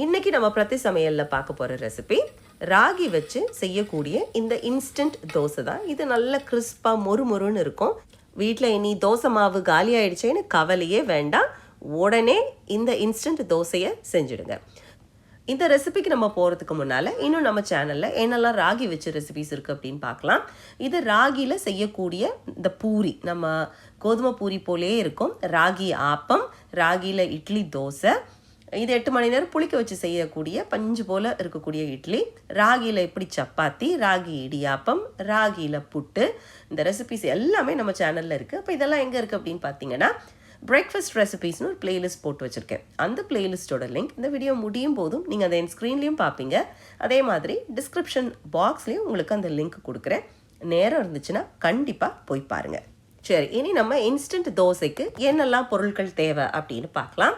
இன்னைக்கு நம்ம பிரதி சமையலில் பார்க்க போகிற ரெசிபி ராகி வச்சு செய்யக்கூடிய இந்த இன்ஸ்டன்ட் தோசை தான். இது நல்ல கிறிஸ்பாக மொறுமொறுன்னு இருக்கும். வீட்டில் இனி தோசை மாவு காலி ஆயிடுச்சேன்னு கவலையே வேண்டாம், உடனே இந்த இன்ஸ்டன்ட் தோசையை செஞ்சுடுங்க. இந்த ரெசிபிக்கு நம்ம போகிறதுக்கு முன்னால் இன்னும் நம்ம சேனலில் என்னெல்லாம் ராகி வச்சு ரெசிபிஸ் இருக்குது அப்படின்னு பார்க்கலாம். இது ராகியில் செய்யக்கூடிய இந்த பூரி, நம்ம கோதுமை பூரி போலே இருக்கும். ராகி ஆப்பம், ராகியில் இட்லி தோசை, இது 8 மணி நேரம் புளிக்க வச்சு செய்யக்கூடிய பஞ்சு போல் இருக்கக்கூடிய இட்லி, ராகியில் எப்படி சப்பாத்தி, ராகி இடியாப்பம், ராகியில் புட்டு, இந்த ரெசிபிஸ் எல்லாமே நம்ம சேனலில் இருக்குது. அப்போ இதெல்லாம் எங்கே இருக்குது அப்படின்னு பார்த்தீங்கன்னா, பிரேக்ஃபாஸ்ட் ரெசிபீஸ்னு ஒரு பிளேலிஸ்ட் போட்டு வச்சுருக்கேன். அந்த பிளேலிஸ்ட்டோட லிங்க் இந்த வீடியோ முடியும் போதும் நீங்கள் அதை என் ஸ்க்ரீன்லேயும் பார்ப்பீங்க. அதே மாதிரி டிஸ்கிரிப்ஷன் பாக்ஸ்லேயும் உங்களுக்கு அந்த லிங்க் கொடுக்குறேன். நேரம் இருந்துச்சுன்னா கண்டிப்பாக போய் பாருங்கள். சரி, இனி நம்ம இன்ஸ்டன்ட் தோசைக்கு என்னெல்லாம் பொருட்கள் தேவை அப்படின்னு பார்க்கலாம்.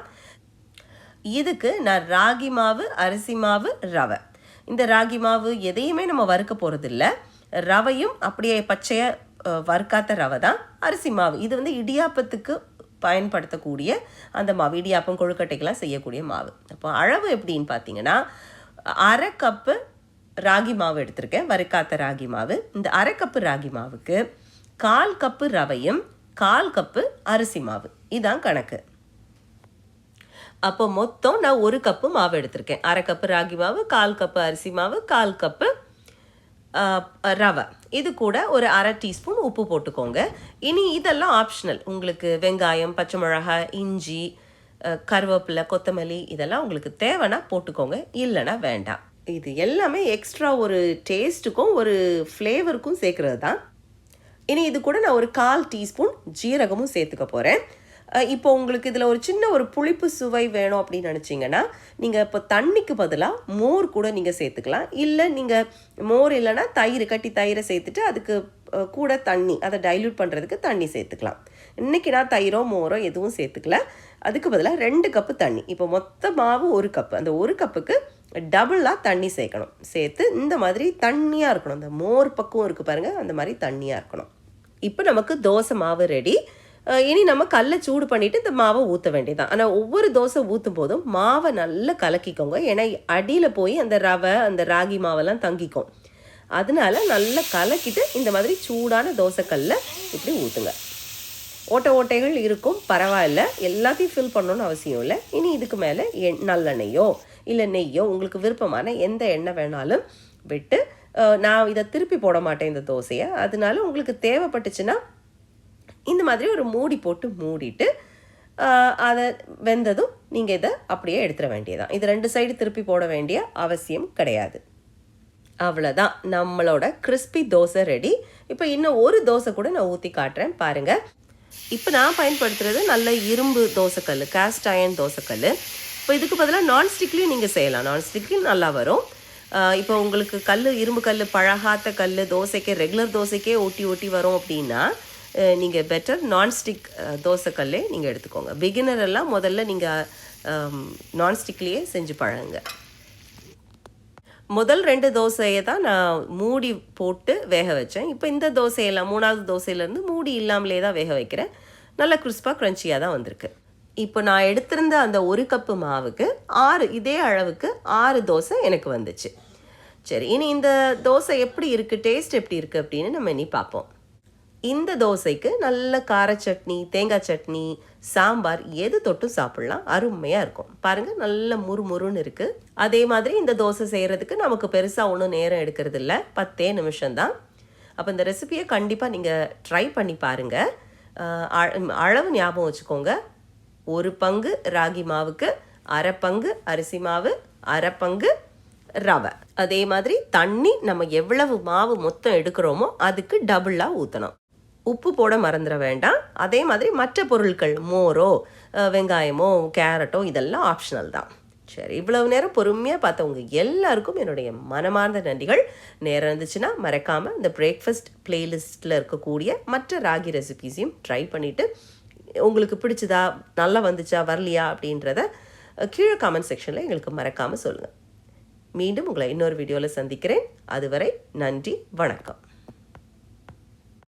இதுக்கு நான் ராகி மாவு, அரிசி மாவு, ரவை, இந்த ராகி மாவு எதையுமே நம்ம வறுக்க போகிறதில்ல. ரவையும் அப்படியே பச்சையாக வறுக்காத்த ரவை தான். அரிசி மாவு இது வந்து இடியாப்பத்துக்கு பயன்படுத்தக்கூடிய அந்த மாவு, இடியாப்பம் கொழுக்கட்டைக்கெல்லாம் செய்யக்கூடிய மாவு. அப்போ அளவு எப்படின்னு பார்த்தீங்கன்னா, 1/2 கப்பு ராகி மாவு எடுத்திருக்கேன், வறுக்காத்த ராகி மாவு. இந்த 1/2 கப்பு ராகி மாவுக்கு 1/4 கப்பு ரவையும் 1/4 கப்பு அரிசி மாவு, இதான் கணக்கு. அப்போ மொத்தம் நான் 1 கப்பு மாவு எடுத்திருக்கேன். 1/2 கப்பு ராகி மாவு, 1/4 கப்பு அரிசி மாவு, 1/4 கப்பு ரவை. இது கூட ஒரு 1/2 டீஸ்பூன் உப்பு போட்டுக்கோங்க. இனி இதெல்லாம் ஆப்ஷனல். உங்களுக்கு வெங்காயம், பச்சை மிளகாய், இஞ்சி, கருவேப்பிலை, கொத்தமல்லி இதெல்லாம் உங்களுக்கு தேவைன்னா போட்டுக்கோங்க, இல்லைன்னா வேண்டாம். இது எல்லாமே எக்ஸ்ட்ரா ஒரு டேஸ்ட்டுக்கும் ஒரு ஃப்ளேவருக்கும் சேர்க்குறது தான். இனி இது கூட நான் ஒரு 1/4 டீஸ்பூன் ஜீரகமும் சேர்த்துக்க போகிறேன். இப்போ உங்களுக்கு இதில் ஒரு சின்ன ஒரு புளிப்பு சுவை வேணும் அப்படின்னு நினச்சிங்கன்னா, நீங்கள் இப்போ தண்ணிக்கு பதிலாக மோர் கூட நீங்கள் சேர்த்துக்கலாம். இல்லை நீங்கள் மோர் இல்லைன்னா கட்டி தயிரை சேர்த்துட்டு அதுக்கு கூட தண்ணி, அதை டைல்யூட் பண்ணுறதுக்கு தண்ணி சேர்த்துக்கலாம். இன்றைக்கி நான் தயிரோ மோரோ எதுவும் சேர்த்துக்கல. அதுக்கு பதிலாக 2 கப்பு தண்ணி. இப்போ மொத்த மாவு 1 கப்பு, அந்த 1 கப்புக்கு டபுளாக தண்ணி சேர்க்கணும். சேர்த்து இந்த மாதிரி தண்ணியாக இருக்கணும். அந்த மோர் பக்கம் இருக்குது பாருங்கள், அந்த மாதிரி தண்ணியாக இருக்கணும். இப்போ நமக்கு தோசை மாவு ரெடி. இனி நம்ம கல்லை சூடு பண்ணிவிட்டு இந்த மாவை ஊற்ற வேண்டியதான். ஆனால் ஒவ்வொரு தோசை ஊற்றும் போதும் மாவை நல்லா கலக்கிக்கோங்க. ஏன்னா அடியில் போய் அந்த ரவை, அந்த ராகி மாவெல்லாம் தங்கிக்கும். அதனால நல்லா கலக்கிட்டு இந்த மாதிரி சூடான தோசைக்கல்லை இப்படி ஊற்றுங்க. ஓட்டைகள் இருக்கும், பரவாயில்ல, எல்லாத்தையும் ஃபில் பண்ணணும்னு அவசியம் இல்லை. இனி இதுக்கு மேலே நல்லெண்ணெய்யோ இல்லை நெய்யோ உங்களுக்கு விருப்பமான எந்த எண்ணெய் வேணாலும் விட்டு, நான் இதை திருப்பி போட மாட்டேன் இந்த தோசையை. அதனால உங்களுக்கு தேவைப்பட்டுச்சுன்னா இந்த மாதிரி ஒரு மூடி போட்டு மூடிட்டு அதை வெந்ததும் நீங்கள் இதை அப்படியே எடுத்துட வேண்டியதான். இது 2 சைடு திருப்பி போட வேண்டிய அவசியம் கிடையாது. அவ்வளோதான், நம்மளோட கிறிஸ்பி தோசை ரெடி. இப்போ இன்னும் ஒரு தோசை கூட நான் ஊற்றி காட்டுறேன் பாருங்கள். இப்போ நான் பயன்படுத்துகிறது நல்ல இரும்பு தோசைக்கல், காஸ்ட் அயர்ன் தோசைக்கல். இப்போ இதுக்கு பதிலாக நான்ஸ்டிக்லேயும் நீங்கள் செய்யலாம். நான்ஸ்டிக்லேயும் நல்லா வரும். இப்போ உங்களுக்கு இரும்பு கல், பழகாத்த கல், தோசைக்கே ரெகுலர் தோசைக்கே ஒட்டி வரும் அப்படின்னா நீங்கள் பெட்டர் நான்ஸ்டிக் தோசைக்கல்லே நீங்கள் எடுத்துக்கோங்க. பிகினர் எல்லாம் முதல்ல நீங்கள் நான்ஸ்டிக்லேயே செஞ்சு பழகுங்க. முதல் 2 தோசையை தான் நான் மூடி போட்டு வேக வச்சேன். இப்போ இந்த தோசையெல்லாம் 3வது தோசையிலேருந்து மூடி இல்லாமலே தான் வேக வைக்கிறேன். நல்லா கிறிஸ்பாக க்ரன்ச்சியாக தான் வந்திருக்கு. இப்போ நான் எடுத்திருந்த அந்த 1 கப்பு மாவுக்கு 6, இதே அளவுக்கு 6 தோசை எனக்கு வந்துச்சு. சரி, இனி இந்த தோசை எப்படி இருக்குது, டேஸ்ட் எப்படி இருக்குது அப்படின்னு நம்ம இனி பார்ப்போம். இந்த தோசைக்கு நல்ல கார சட்னி, தேங்காய் சட்னி, சாம்பார் எது தொட்டும் சாப்பிட்லாம், அருமையாக இருக்கும். பாருங்கள், நல்ல முறுமுறுன்னு இருக்குது. அதே மாதிரி இந்த தோசை செய்கிறதுக்கு நமக்கு பெருசாக ஒன்றும் நேரம் எடுக்கிறது இல்லை, 10 நிமிஷம்தான். அப்போ இந்த ரெசிபியை கண்டிப்பாக நீங்கள் ட்ரை பண்ணி பாருங்கள். அளவு ஞாபகம் வச்சுக்கோங்க. 1 பங்கு ராகி மாவுக்கு 1/2 பங்கு அரிசி மாவு, 1/2 பங்கு ரவை. அதே மாதிரி தண்ணி நம்ம எவ்வளவு மாவு மொத்தம் எடுக்கிறோமோ அதுக்கு டபுளாக ஊற்றணும். உப்பு போட மறந்துட வேண்டாம். அதே மாதிரி மற்ற பொருட்கள், மோரோ, வெங்காயமோ, கேரட்டோ இதெல்லாம் ஆப்ஷனல் தான். சரி, இவ்வளவு நேரம் பொறுமையாக பார்த்தவங்க எல்லாருக்கும் என்னுடைய மனமார்ந்த நன்றிகள். நேரம் இருந்துச்சுன்னா மறக்காமல் இந்த பிரேக்ஃபாஸ்ட் பிளேலிஸ்ட்டில் இருக்கக்கூடிய மற்ற ராகி ரெசிபீஸையும் ட்ரை பண்ணிவிட்டு உங்களுக்கு பிடிச்சதா, நல்லா வந்துச்சா, வரலையா அப்படின்றத கீழே காமெண்ட் செக்ஷனில் எங்களுக்கு மறக்காமல் சொல்லுங்கள். மீண்டும் உங்களை இன்னொரு வீடியோவில் சந்திக்கிறேன். அதுவரை நன்றி, வணக்கம்.